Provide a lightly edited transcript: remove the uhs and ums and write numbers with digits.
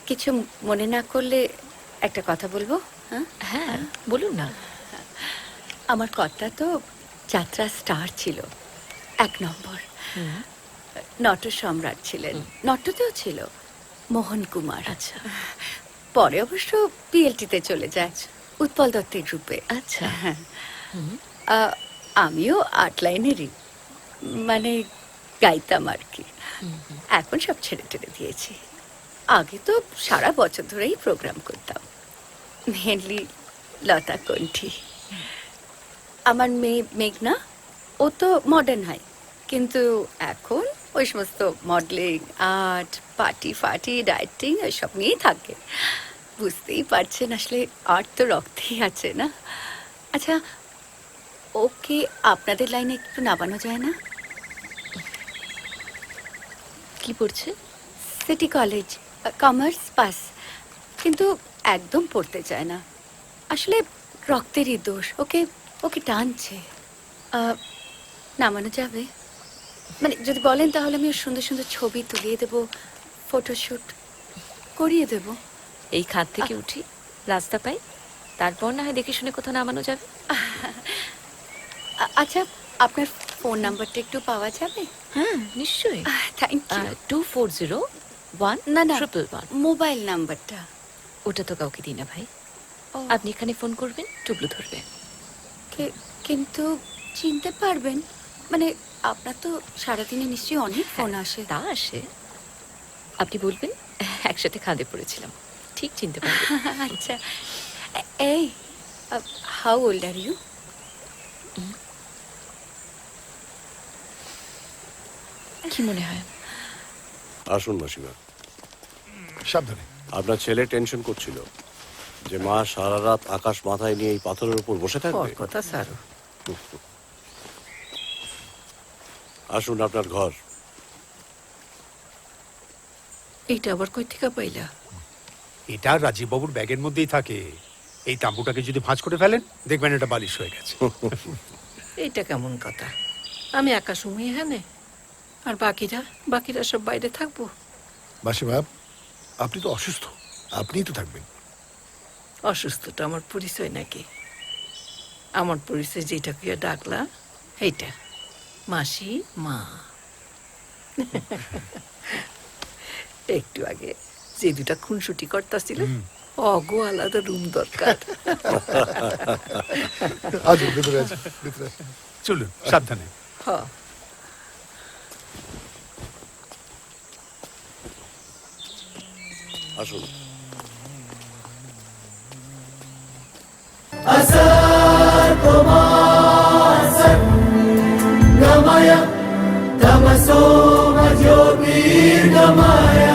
কিছু মনে না করলে একটা কথা বলবো? হ্যাঁ বলুন না। আমার কর্তা তো যাত্রা স্টার ছিল, 1 নম্বর। নট সম্রাট ছিলেন, নটতেও ছিল মোহন কুমার। আচ্ছা, পরে অবশ্য পিএলটিতে চলে যায় উৎপল দত্তের গ্রুপে। আচ্ছা। হ্যাঁ, আমিও আর্ট লাইনেরই, মানে গাইতাম আর কি। এখন সব ছেড়ে টেড়ে দিয়েছি। আগে তো সারা বছর ধরেই প্রোগ্রাম করতাম, মেনলি লতা কণ্ঠী। আমার মেয়ে মেঘনা, ও তো মডার্ন হয়, কিন্তু এখন ওই সমস্ত মডেলিং, আর্ট, পার্টি ফার্টি, ডায়েটিং এসব নিয়েই থাকে। বুঝতেই পারছেন, আসলে আর্ট তো রক্তেই আছে না। আচ্ছা, ওকে আপনাদের লাইনে একটু নামানো যায় না? কি পড়ছে? সিটি কলেজ, কমার্স পাস, কিন্তু একদম পড়তে চায় না। আসলে রক্তেরই দোষ, ওকে ওকে টানছে। নামানো যাবে? মানে যদি বলেন তাহলে আমি সুন্দর সুন্দর ছবি তুলিয়ে দেব, ফটোশ্যুট করিয়ে দেব। এই খাত থেকে উঠি, রাস্তা পাই, তারপর না হয় দেখে শুনে কোথাও নামানো যাবে। আচ্ছা, আপনার ফোন নাম্বারটা একটু পাওয়া যাবে? হ্যাঁ নিশ্চয়ই। Thank you. 2401 না না, 111। মোবাইল নাম্বারটা। ওটা তো কাউকে দিই না ভাই। আপনি এখানে ফোন করবেন, টুবলু ধরবে। কিন্তু চিনতে পারবেন? মানে আপনার তো সারাদিনে নিশ্চয়ই অনেক ফোন আসে। তা আসে, আপনি বলবেন একসাথে খাদে পড়েছিলাম, ঠিক চিনতে পারবেন। আচ্ছা, এই হাউ ওল্ড আর ইউ? কি মনে হয়? আসুন মাসিমা। সাবধানে। আপনার ছেলে টেনশন করছিল যে মা সারা রাত আকাশ মাথায় নিয়ে এই পাথরের উপর বসে থাকবে। কথা স্যার, আসুন আপনার ঘর। এইটা আবার কই থেকে পাইলা? এটা রাজীব বাবুর ব্যাগের মধ্যেই থাকে। এই তাঁবুটাকে যদি ভাঁজ করে ফেলেন, দেখবেন এটা বালিশ হয়ে গেছে। এইটা কেমন কথা? আমি একা সময় হ্যাঁ, আর বাকিরা সব বাইরে থাকবো। মাসিমা, আপনি তো অসুস্থ, আপনিই তো থাকবেন। অসুস্থটা আমার পরিচয় নাকি? আমার পরিচয় যেটা কুয়া ডাকলা, এইটা মাসি মা। একটু আগে যে দুটা খুনসুটি করতেছিল, অগো আলাদা রুম দরকার। আসুন, ভেতরে আসুন, ভেতরে আসুন। চলুন সাবধানে। হ, আসুন। Gamaya, Tamaso, Majyotirgamaya.